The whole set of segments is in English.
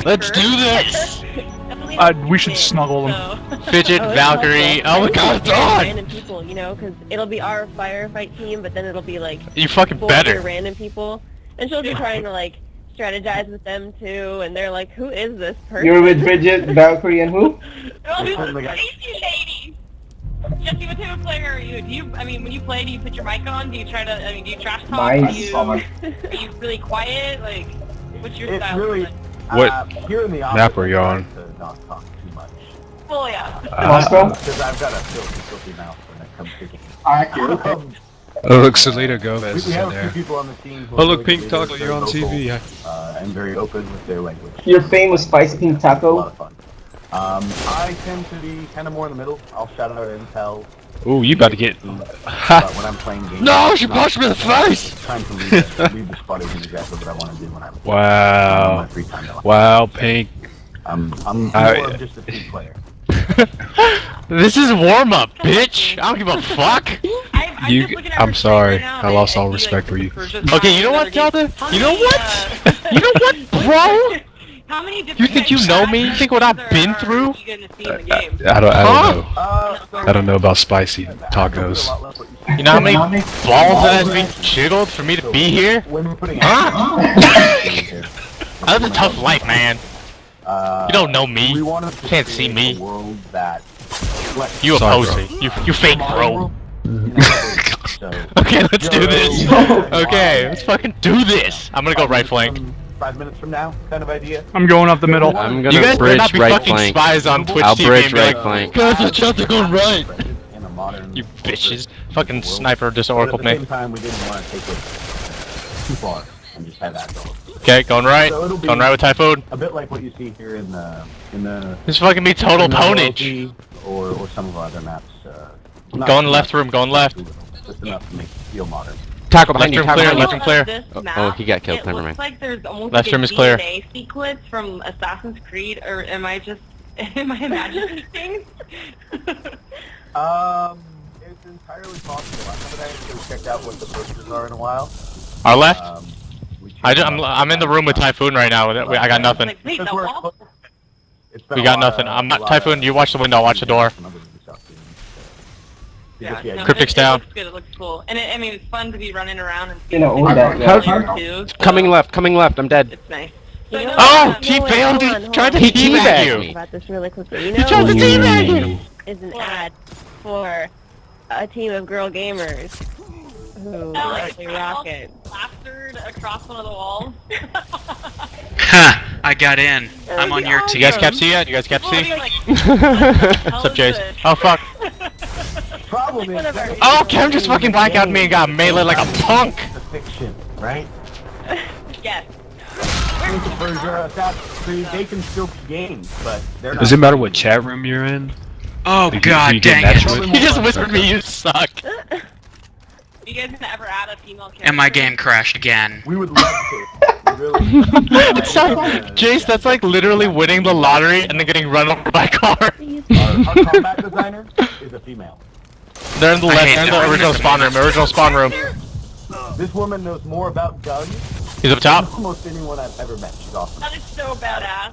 Let's do this! We should snuggle them. Fidget, Valkyrie, oh my god, it's on! Random people, you know, because it'll be our firefight team, but then it'll be like You fucking 4 better. random people, and she'll be trying to like strategize with them too, and they're like, who is this person? You're with Bridget, Valkyrie, and who? It'll be crazy lady. Jesse, what type of player are you? I mean, when you play, do you put your mic on? Do you try to, do you trash talk? Are you really quiet? Like, what's your style? Really, what here in the office, map are you on? To not talk too much. Oh, yeah. Because I've got a filthy mouth when it comes to games. Oh, look, Selena Gomez is We in have a there. few people on the team who Oh, are look, very Pink creative, Taco, very you're on vocal, TV. and very open with their language. Your famous Spicy Pink A lot Taco? of fun. I tend to be kind of more in the middle. I'll shout out intel. Ooh, you about to get... When I'm playing games. No, she punched me in the face! Trying to leave the spot isn't exactly what I want to do when I'm on Wow. my free time. Wow, Pink. I'm more of just a team player. This is warm-up, bitch! I don't give a fuck! I'm sorry. I lost all respect for you. Okay, you know what, Zelda? You know what? You know what, bro? You think you know me? You think what I've been through? I don't know about spicy tacos. You know how many balls that has been jiggled for me to be here? Huh? I live a tough life, man. You don't know me. You can't see me. You oppose me. You fake bro. Okay, let's do this. Okay, let's fucking do this. I'm gonna go right flank. 5 minutes from now, kind of idea. I'm going up the middle. I'm You gonna guys better bridge not be right fucking flank. spies on Twitch I'll TV bridge and be right like, flank. guys, watch out, they're going right. In a modern You bitches. Fucking sniper just oracled But at the me. same time, we didn't want to take it too far and just have that go. Okay, going right. So it'll be Going right with Typhoon. a bit like what you see here in the This fucking be total in the ponage. LOP or some of our other maps. Not Going too left much, room, going left. just enough to make it feel modern. Tackle behind you, Left room tackle clear, behind left you. room clear. Oh, he got killed, It never looks mind. like there's almost Left like room a is clear. DNA sequence from Assassin's Creed, or am I imagining things? It's entirely possible. I haven't actually checked out what the posters are in a while. Our left? I'm in the room with Typhoon right now. I got nothing. Like, wait, the wall? We got nothing. I'm not Typhoon. You watch the window. I'll watch the door. Yeah, no, Cryptic's down. It looks good, it looks cool. And I mean, it's fun to be running around and You know, seeing that- earlier, too, so Coming left, I'm dead. It's nice. You know, Oh, no, he wait, failed. hold He on, tried to hold on. teabag teabag you. me. About this really quickly. You He tried to know, teabag you. is an ad for a team of girl gamers who actually rock it. Plastered across one of the walls. Ha! I got in. I'm on your You team. guys kept C yet? You guys kept C? What's up, Chase? Oh, fuck. Problem is, Oh, Cam just fucking blacked out me and got melee like a punk. the fiction, right? Yes. They can still be games, but they're not. Does it matter what chat room you're in? Oh You god get dang matched it. with? He just whispered me, you suck. You guys gonna ever add a female character? And my game crashed again. We would love to. We really. It's like, Jace, that's like literally winning the lottery and then getting run over by a car. Our combat designer is a female. They're in the I left, hate they're in that. the original spawn room, This woman knows more about guns He's up than top. almost anyone I've ever met. She's awesome. That is so badass.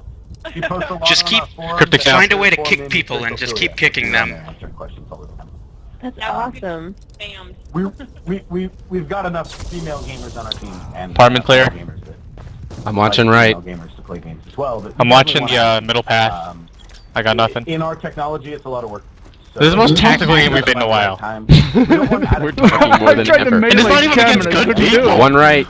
She posts a lot Just on keep our forums Cryptic and find a way to forum kick named people and Crystal just Julia. keep kicking She's on them. there answering questions all the time. That's awesome. Spammed. We've got enough female gamers on our team and Apartment clear. gamers that I'm watching like right. female gamers to play games as well. But I'm we watching definitely the middle path. wanna, I got nothing. In our technology, it's a lot of work. So This is the most tactical game we've been in a while. We're talking more than ever. And it's not even against good people. One right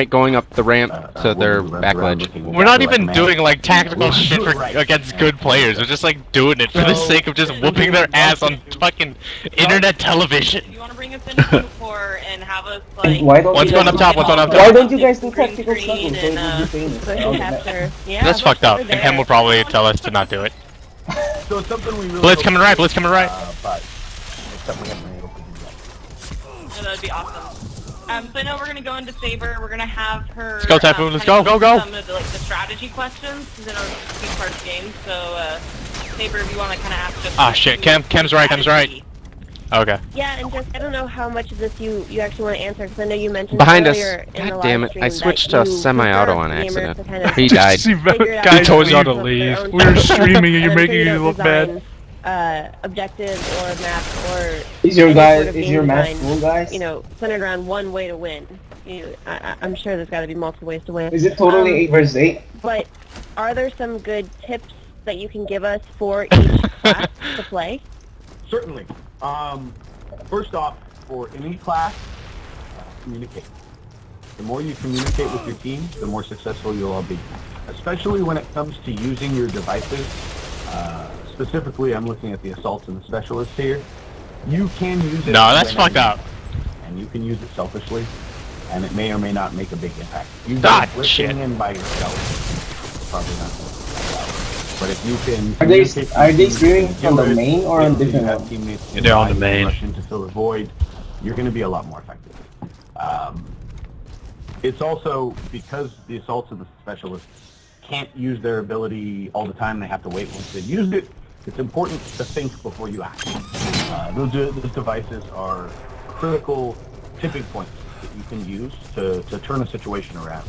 going up the ramp to their back ledge. We're not even doing like tactical shit against good players. We're just like doing it for the sake of just whooping their ass on fucking internet television. You wanna bring us in before and have us like... Why don't One's you going guys, up top, one's going up why top. don't you guys do Green tactical screen snuggles? and, So you can be famous. Push capture. Yeah, That's fucked up. we're And him will probably tell us to not do it. So it's something we really Blitz coming right, Blitz coming right. But it's something we haven't been able to do yet. No, that'd be awesome. So I know we're gonna go into Saber. We're gonna have her. Let's go, Typhoon, let's kind go, of go, go. Some of the, like the strategy questions because I know it's a two-part game. So Saber, if you want to kind of ask us. Ah shit, Cam's right, Cam's right. Okay. Yeah, and just I don't know how much of this you actually want to answer because I know you mentioned Behind us. earlier in the God live damn it! stream I that switched to you semi-auto prefer on gamers accident. to kind of He died. figure it Guys, out told y'all to of their leave. own We were time. streaming and you're I'm making sure you you don't look bad. design, objectives or maps or Is your any guy? sort of Is game your match design, cool, guys? you know, centered around one way to win. I'm sure there's got to be multiple ways to win. Is it totally 8 versus 8? But are there some good tips that you can give us for each class to play? Certainly. First off, for any class, communicate. The more you communicate with your team, the more successful you'll all be. Especially when it comes to using your devices. Specifically, I'm looking at the assaults and the specialists here. You can use it. No, that's fucked up. And you can use it selfishly, and it may or may not make a big impact. You Ah, go shit. glitching in by yourself. Probably not. But if you can Are they streaming from the main or on different have ones? teammates They're on the main. rush in to fill the void, you're going to be a lot more effective. It's also because the assaults and the specialists can't use their ability all the time. They have to wait once they've used it. It's important to think before you act. Those devices are critical tipping points that you can use to turn a situation around.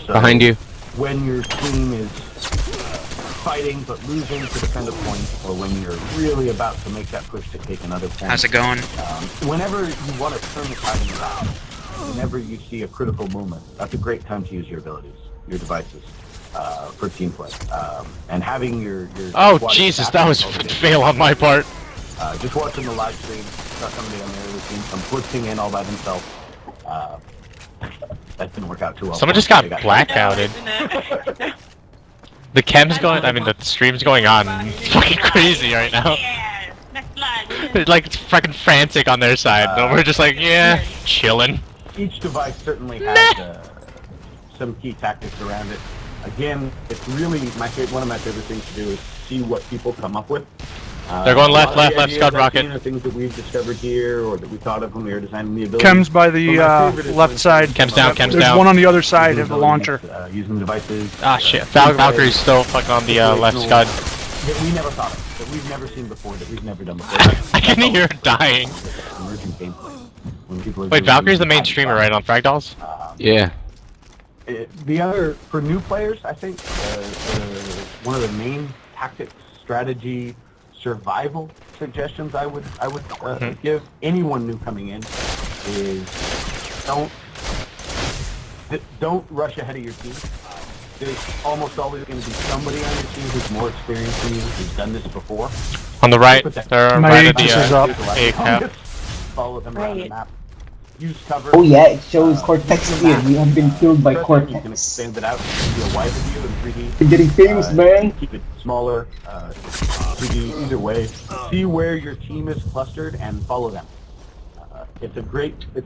So Behind you. when your team is fighting but losing to defend a point, or when you're really about to make that push to take another point. How's it going? Whenever you want to turn the tide around, whenever you see a critical moment, that's a great time to use your abilities, your devices, for team play. And having your Oh squad Jesus, captain that was over a there. fail on my part. Just watching the live stream, saw somebody on the other team come blitzing in all by themselves. That didn't work out too well. Someone just got They blackouted. The chem's going. I mean, the stream's going on. It's fucking crazy right now. Yeah. Next slide. Like it's fucking frantic on their side. And we're just like, yeah, chilling. Each device certainly has some key tactics around it. Again, it's really one of my favorite things to do is see what people come up with. They're going left, a lot of left, the left, ideas Scud I've rocket. seen are things that we've discovered here, or that we thought of when we were designing the ability. Chem's by the left side. Chem's down, Chem's There's down. one on the other side of the launcher. Using devices. Ah shit, Valkyrie's still fucking on the left Scud. That we never thought of, that we've never seen before, that we've never done before. I can hear her dying. Emerging gameplay. When people are Wait, doing Valkyrie's the things main streamer, right, on Frag Dolls? Yeah. The other, for new players, I think, one of the main tactics, strategy, survival suggestions I would give anyone new coming in is don't rush ahead of your team. There's almost always going to be somebody on your team who's more experienced than you, who's done this before. On the right, they're My right at Aegis is the up. A cap. Follow them around the map. Use cover. Oh yeah, it shows Cortex here. We have been killed by You can Cortex. expand it out to a wider view in 3D. We're getting famous, man. Keep it smaller, 3D, either way. See where your team is clustered and follow them. It's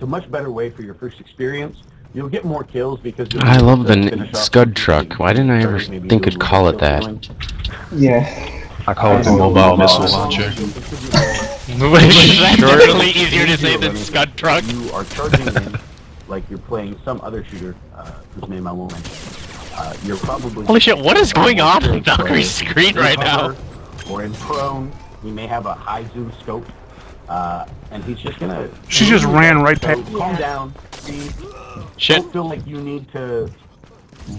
a much better way for your first experience. You'll get more kills because you'll I love the finish off Scud truck. Why didn't I ever maybe think do I'd a call little it that? killing. Yeah. I call it the mobile missile launcher. That's really easier to say than Scud Truck. You are charging in like you're playing some other shooter whose name I won't mention. You're probably Holy shit, what is going on on Valkyrie's screen right now? Or in prone, he may have a high zoom scope, and he's just gonna. She just ran right So past. calm down. See, Shit. don't feel like you need to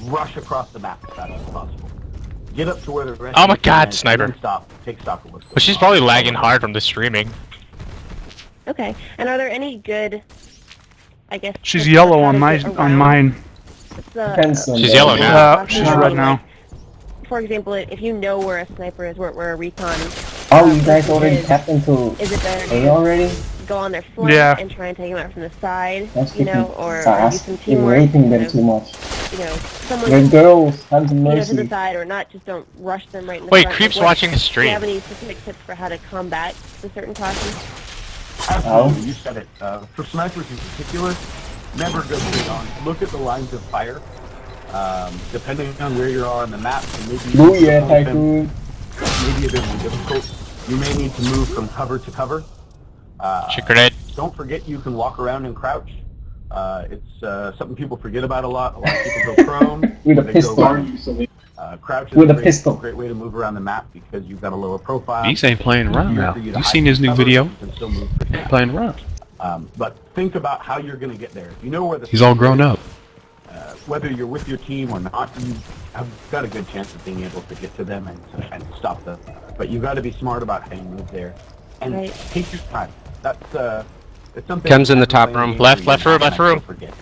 rush across the map as fast as possible. Get up to where the rest. Oh my of the God, team is, sniper. and then take stock of what's But she's going probably on. lagging hard from the streaming. Okay. And are there any good, I guess... She's tips yellow how on to my get on around mine. Depends on She's the- yellow now. She's red now. For example, if you know where a sniper is, where a recon... Oh, you guys already tapped into Is it better A to already? go on their flank Yeah. and try and take them out from the side, That's you know, freaking or use fast. some You're teamwork, raping you them know, too much. someone They're girls. Have some to the mercy. side, or not, just don't rush them right in the Wait, front. Creep's Like, watching the do you stream. have any specific tips for how to combat the certain classes? Absolutely, you said it. For snipers in particular, never go straight on. Look at the lines of fire. Depending on where you are on the map, it may be Booyah, Tycoon. maybe a bit more difficult. You may need to move from cover to cover. Shit grenade. Don't forget you can walk around and crouch. It's something people forget about a lot. A lot of people go prone. With a or they pistol. Go crouch is With a great, pistol. great way to move around the map because you've got a lower profile. These ain't playing around Easier now. for you to You hide seen his new cover, video? you can still move pretty playing rough. But think about how you're going to get there. You know where the He's all grown up. Whether you're with your team or not, you have got a good chance of being able to get to them and stop them. But you got to be smart about how you move there and take your time. It's something. Chem's in the top room. Left room. Forget.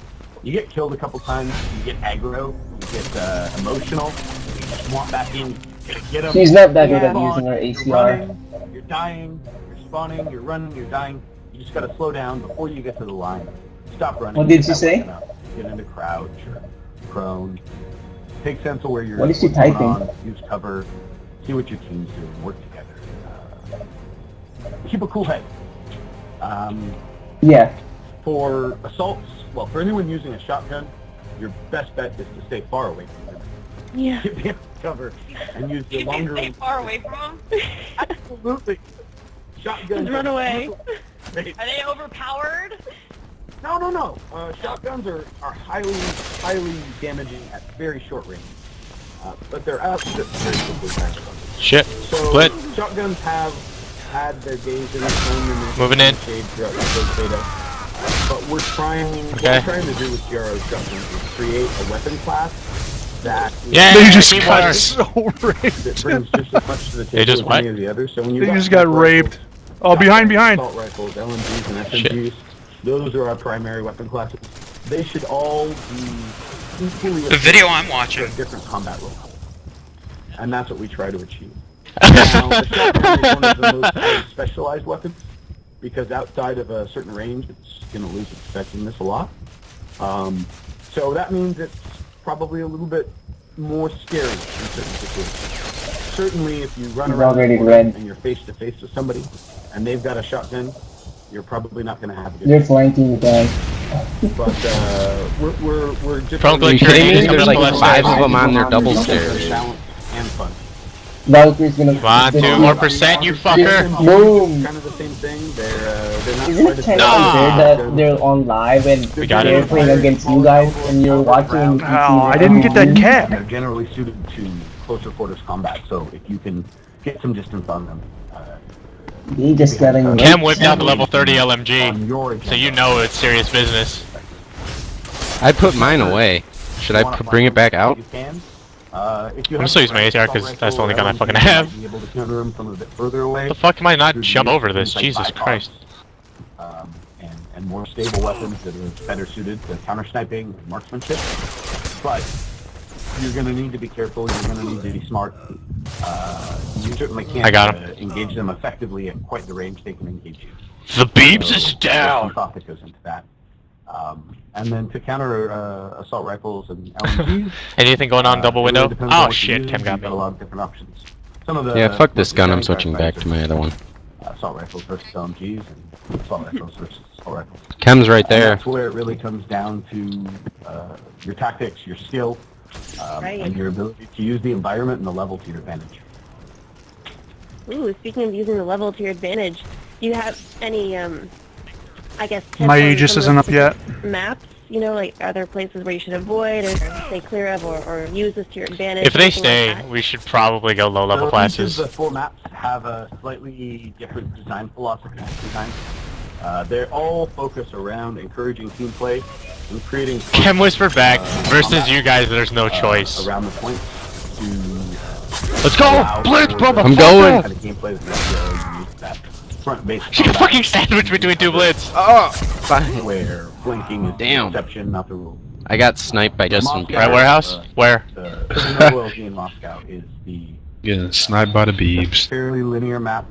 You get killed a couple times. You get aggro. You get emotional. You just want back in. Get them. She's not that good at using her ACR. You're dying. You're spawning. You're running. You're dying. You just got to slow down before you get to the line. Stop running. What did she say? Get into crouch or prone. Take sense of where you're. What is she typing? Use cover. See what your team's doing. Work together. Keep a cool head. Yeah. For assaults, well, for anyone using a shotgun, your best bet is to stay far away from them. Yeah. Get behind cover and use the longer. Stay far away from them. Absolutely. Shotguns. Just run away. Are they overpowered? No. Shotguns are highly damaging at very short range. But they're out very quickly. Shit. So Split. shotguns have had their days in the Moving in. throughout the beta. But what we're trying to do with GRO shotguns is create a weapon class that They just keep got watching. so raped. that brings just as much to the They table just as what? any of the others. So when you They just got raped. Oh, behind. Assault rifles, LMGs, and SMGs. Those are our primary weapon classes. They should all be equally The video I'm watching. for different combat roles. And that's what we try to achieve. Now, the shotgun is one of the most highly specialized weapons, because outside of a certain range, it's going to lose its effectiveness a lot. So that means it's probably a little bit more scary in certain situations. Certainly, if you run around and you're face to face with somebody, and they've got a shotgun, you're probably not going to have a good. You're flanking the guy. But we're just. Probably Are you kidding me? Coming There's up the like left 5 stairs. of them on their double stairs. Balance and fun. Valkyrie's gonna. Come on, 2 more percent, you fucker. Boom! Kind of the same thing. They're not Isn't quite it as kind No. of unfair that they're on live and We got they're it. playing against you guys and you're watching? Oh, I didn't get that cat. They're generally suited to closer quarters combat. So if you can get some distance on them, He just getting. Chem whipped out the level 30 on LMG, your so you know it's serious business. I put mine away. Should I bring it back out? You can. I'm gonna still use my ATR because that's the only gun I fucking have. Be able to counter them from a bit further away. The fuck am I not jump over this? Like Jesus bypass, Christ. And more stable weapons that are better suited to counter sniping and marksmanship. But you're going to need to be careful. You're going to need to be smart. You certainly can't I got him. engage them effectively at quite the range they can engage you. The beeps So, is there's some down. thought that goes into that. And then to counter assault rifles and LMGs. Anything going on double it window? really depends on Oh what you shit, use. Chem got You've got a me. lot of different options. Some of the Yeah, fuck this gun. I'm most switching back to my other one. assault rifles versus LMGs and assault rifles versus assault rifles. Chem's right And there. that's where it really comes down to your tactics, your skill, and your ability to use the environment and the level to your advantage. Ooh, speaking of using the level to your advantage, do you have any, I guess, tips My on Aegis some of isn't the up yet. maps? You know, like, are there places where you should avoid or stay clear of or use this to your advantage? If they anything like stay, that? we should probably go low level So classes. each of the 4 maps have a slightly different design philosophy sometimes. They all focus around encouraging team play and creating Chem whispered back, versus combat, you guys, there's no choice. around the point to Let's go! allow Blitz, for brother! the I'm going. kind of gameplay that necessarily use that front-based She can combat fucking sandwich between 2 blitz! Oh, fine. where flanking is the Damn. exception, not the rule. I got sniped by Justin Moscow, Right, Bieber. warehouse? Where? The OLG in Moscow is the Getting sniped by the beebs. fairly linear map.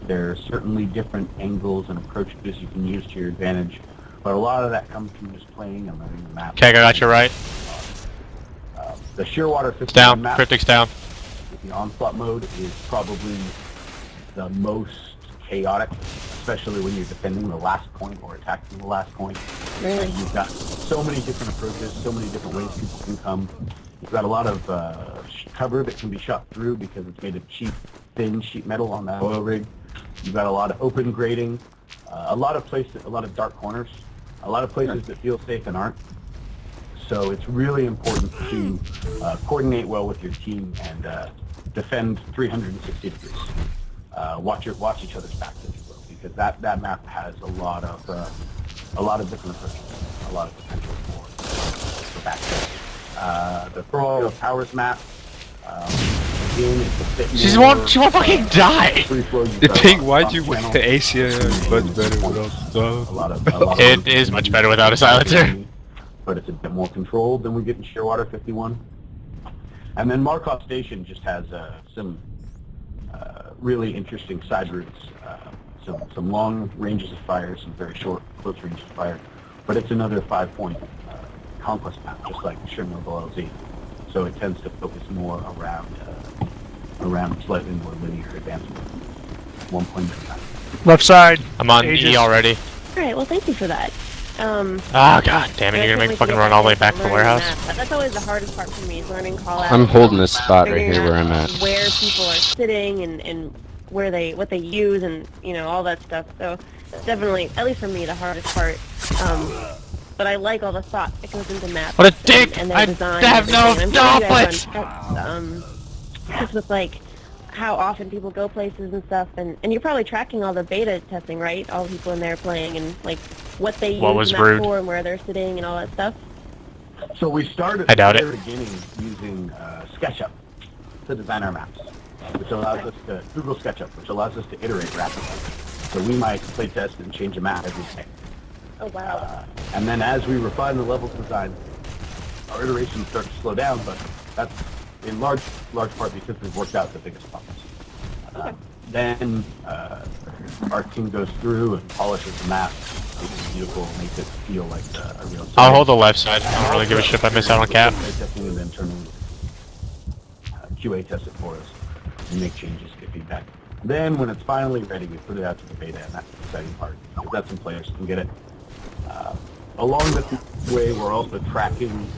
There are certainly different angles and approaches you can use to your advantage, but a lot of that comes from just playing and learning the map. Okay, I got you right. The Shearwater 51 It's down. map, Cryptic's down. the onslaught mode, is probably the most chaotic, especially when you're defending the last point or attacking the last point. Really? You've got so many different approaches, so many different ways people can come. You've got a lot of cover that can be shot through because it's made of cheap, thin sheet metal on that oil rig. You've got a lot of open grading, a lot of dark corners, a lot of places that feel safe and aren't. So it's really important to coordinate well with your team and defend 360 degrees. Watch each other's backs, if you will. because that map has a lot of different approaches, a lot of potential for backstep. The Throw Powers map, again, it's a bit She more, won't fucking die! free flow. The thing, why'd you win the ACA much better without stuff? A lot of It is much better without a silencer. But it's a bit more controlled than we get in Shearwater 51. And then Markov Station just has some really interesting side routes, some long ranges of fire, some very short close ranges of fire. But it's another 5-point conquest map, just like Sherman LZ. So it tends to focus more around slightly more linear advancement. 1 point at a time. Left side. I'm on Aegis. E already. Alright, well thank you for that. Ah, god damn it, you're gonna make me fucking run all the way back to the warehouse? That's always the hardest part for me, is learning callouts. I'm holding this spot right figuring here out where I'm at. where people are sitting and what they use and, you know, all that stuff. So it's definitely, at least for me, the hardest part. But I like all the thought that goes into maps. What a dick! And their I design have and no everything. I'm sure you guys droplets! run tests, just with like how often people go places and stuff, and you're probably tracking all the beta testing, right? All the people in there playing and like what they use was the map rude? for and where they're sitting and all that stuff. So we started I doubt at the it. very beginning using SketchUp to design our maps, which allows us to Google SketchUp, which allows us to iterate rapidly. So we might play test and change a map every day. Oh wow. And then as we refine the levels design, our iterations start to slow down, but that's in large part because we've worked out the biggest problems. Then our team goes through and polishes the map, makes it beautiful, makes it feel like a real city. I'll hold the left side. I don't really give a shit if I miss out on cap. Testing and then turn QA test it for us and make changes, get feedback. Then when it's finally ready, we put it out to the beta, and that's the exciting part, because that's when players can get it. Along the way, we're also tracking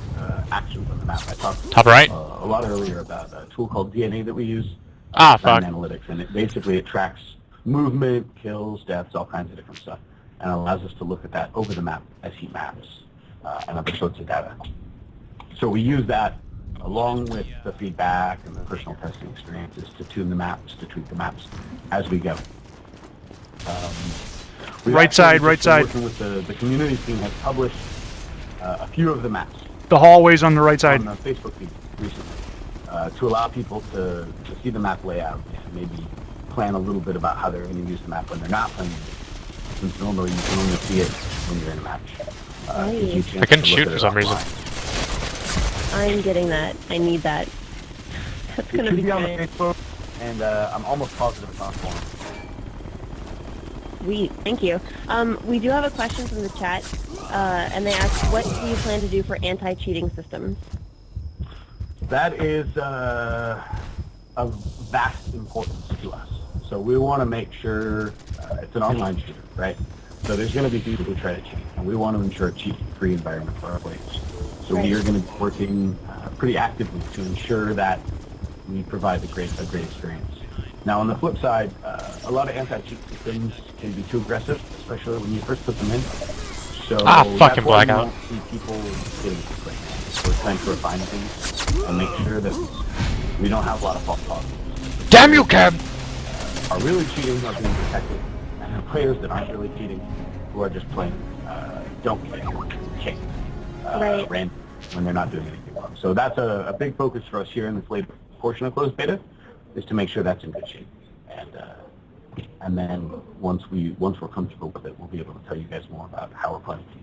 actions on the map. I talked Top right. a lot earlier about a tool called DNA that we use. Ah, Design fuck. Analytics, and it tracks movement, kills, deaths, all kinds of different stuff, and allows us to look at that over the map as heat maps and other sorts of data. So we use that along with the feedback and the personal testing experiences to tune the maps, to tweak the maps as we go. Right side, right side. Working with the community team has published a few of the maps The hallways on the right side. on the Facebook feed recently to allow people to see the map layout and maybe plan a little bit about how they're going to use the map when they're not playing it. Since normally you can only see it when you're in a match. Gives you a chance I couldn't to look shoot at for it some reason. offline. I'm getting that. I need that. That's It gonna should be be on the great. Facebook, and I'm almost positive it's on forum. Sweet, thank you. We do have a question from the chat, and they ask, what do you plan to do for anti-cheating systems? That is of vast importance to us. So we want to make sure it's an online shooter, right? So there's going to be people who try to cheat, and we want to ensure a cheat-free environment for our players. So we are going to be working pretty actively to ensure that we provide a great experience. Now, on the flip side, a lot of anti-cheat systems can be too aggressive, especially when you first put them in. So fucking that's why blackout. you won't see people getting too quick. We're trying to refine things and make sure that we don't have a lot of false positives. Damn you, Cam! Are really cheating are being protected, and the players that aren't really cheating, who are just playing, don't get kicked random when they're not doing anything wrong. So that's a big focus for us here in this later portion of closed beta, is to make sure that's in good shape. And then once we're comfortable with it, we'll be able to tell you guys more about how we're planning to